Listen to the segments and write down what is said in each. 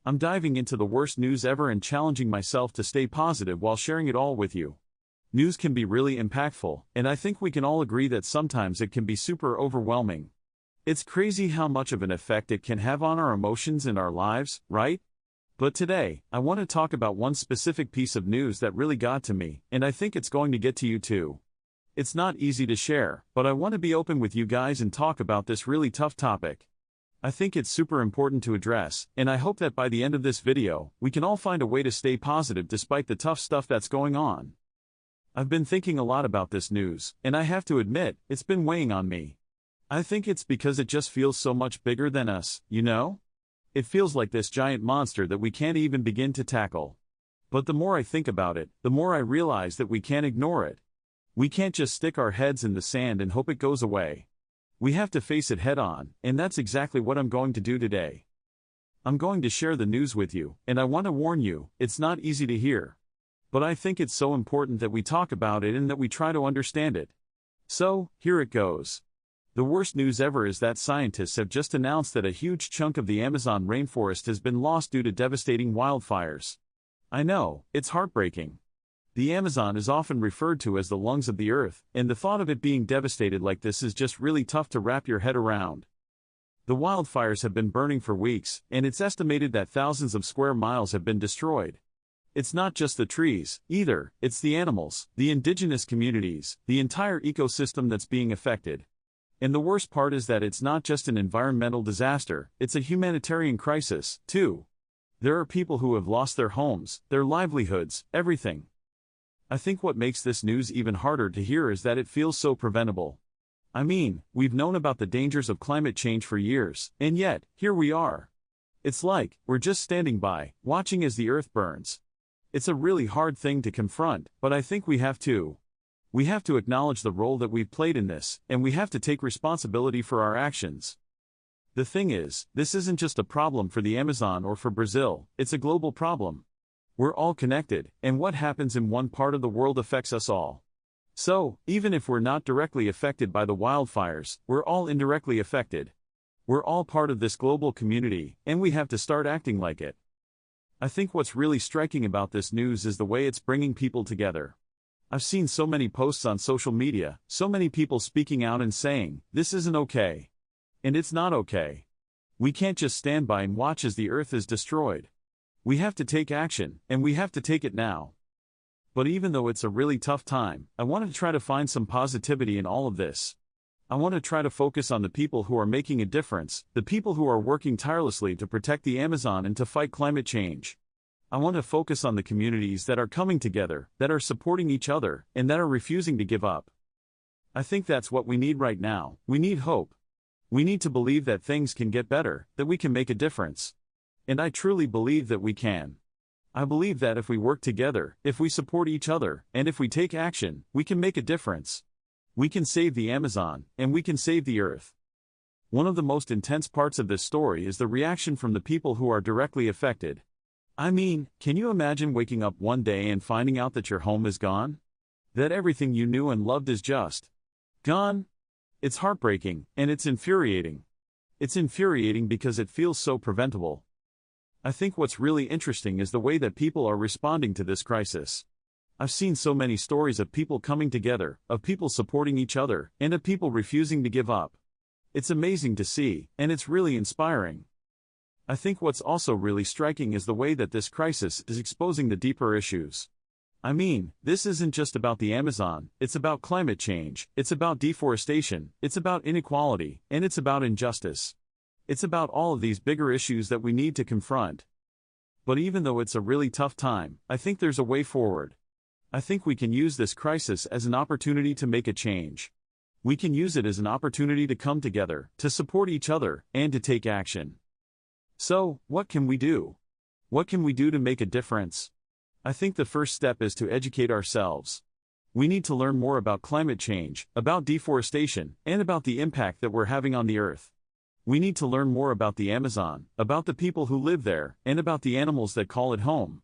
I'm diving into the worst news ever and challenging myself to stay positive while sharing it all with you. News can be really impactful, and I think we can all agree that sometimes it can be super overwhelming. It's crazy how much of an effect it can have on our emotions and our lives, right? But today, I want to talk about one specific piece of news that really got to me, and I think it's going to get to you too. It's not easy to share, but I want to be open with you guys and talk about this really tough topic. I think it's super important to address, and I hope that by the end of this video, we can all find a way to stay positive despite the tough stuff that's going on. I've been thinking a lot about this news, and I have to admit, it's been weighing on me. I think it's because it just feels so much bigger than us, you know? It feels like this giant monster that we can't even begin to tackle. But the more I think about it, the more I realize that we can't ignore it. We can't just stick our heads in the sand and hope it goes away. We have to face it head on, and that's exactly what I'm going to do today. I'm going to share the news with you, and I want to warn you, it's not easy to hear. But I think it's so important that we talk about it and that we try to understand it. So, here it goes. The worst news ever is that scientists have just announced that a huge chunk of the Amazon rainforest has been lost due to devastating wildfires. I know, it's heartbreaking. The Amazon is often referred to as the lungs of the earth, and the thought of it being devastated like this is just really tough to wrap your head around. The wildfires have been burning for weeks, and it's estimated that thousands of square miles have been destroyed. It's not just the trees, either, it's the animals, the indigenous communities, the entire ecosystem that's being affected. And the worst part is that it's not just an environmental disaster, it's a humanitarian crisis, too. There are people who have lost their homes, their livelihoods, everything. I think what makes this news even harder to hear is that it feels so preventable. I mean, we've known about the dangers of climate change for years, and yet, here we are. It's like, we're just standing by, watching as the earth burns. It's a really hard thing to confront, but I think we have to. We have to acknowledge the role that we've played in this, and we have to take responsibility for our actions. The thing is, this isn't just a problem for the Amazon or for Brazil, it's a global problem. We're all connected, and what happens in one part of the world affects us all. So, even if we're not directly affected by the wildfires, we're all indirectly affected. We're all part of this global community, and we have to start acting like it. I think what's really striking about this news is the way it's bringing people together. I've seen so many posts on social media, so many people speaking out and saying, this isn't okay. And it's not okay. We can't just stand by and watch as the earth is destroyed. We have to take action, and we have to take it now. But even though it's a really tough time, I want to try to find some positivity in all of this. I want to try to focus on the people who are making a difference, the people who are working tirelessly to protect the Amazon and to fight climate change. I want to focus on the communities that are coming together, that are supporting each other, and that are refusing to give up. I think that's what we need right now. We need hope. We need to believe that things can get better, that we can make a difference. And I truly believe that we can. I believe that if we work together, if we support each other, and if we take action, we can make a difference. We can save the Amazon, and we can save the earth. One of the most intense parts of this story is the reaction from the people who are directly affected. I mean, can you imagine waking up one day and finding out that your home is gone? That everything you knew and loved is just gone? It's heartbreaking, and it's infuriating. It's infuriating because it feels so preventable. I think what's really interesting is the way that people are responding to this crisis. I've seen so many stories of people coming together, of people supporting each other, and of people refusing to give up. It's amazing to see, and it's really inspiring. I think what's also really striking is the way that this crisis is exposing the deeper issues. I mean, this isn't just about the Amazon, it's about climate change, it's about deforestation, it's about inequality, and it's about injustice. It's about all of these bigger issues that we need to confront. But even though it's a really tough time, I think there's a way forward. I think we can use this crisis as an opportunity to make a change. We can use it as an opportunity to come together, to support each other, and to take action. So, what can we do? What can we do to make a difference? I think the first step is to educate ourselves. We need to learn more about climate change, about deforestation, and about the impact that we're having on the earth. We need to learn more about the Amazon, about the people who live there, and about the animals that call it home.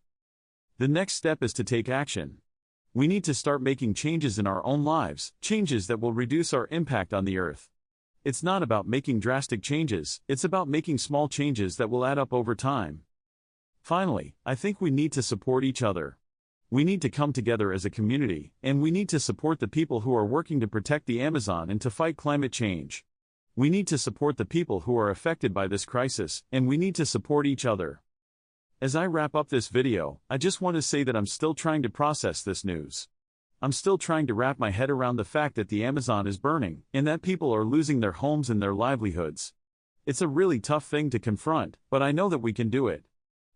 The next step is to take action. We need to start making changes in our own lives, changes that will reduce our impact on the earth. It's not about making drastic changes, it's about making small changes that will add up over time. Finally, I think we need to support each other. We need to come together as a community, and we need to support the people who are working to protect the Amazon and to fight climate change. We need to support the people who are affected by this crisis, and we need to support each other. As I wrap up this video, I just want to say that I'm still trying to process this news. I'm still trying to wrap my head around the fact that the Amazon is burning, and that people are losing their homes and their livelihoods. It's a really tough thing to confront, but I know that we can do it.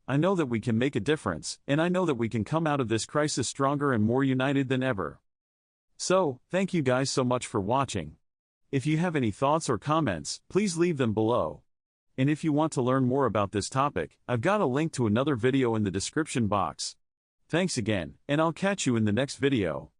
I know that we can make a difference, and I know that we can come out of this crisis stronger and more united than ever. So, thank you guys so much for watching. If you have any thoughts or comments, please leave them below. And if you want to learn more about this topic, I've got a link to another video in the description box. Thanks again, and I'll catch you in the next video.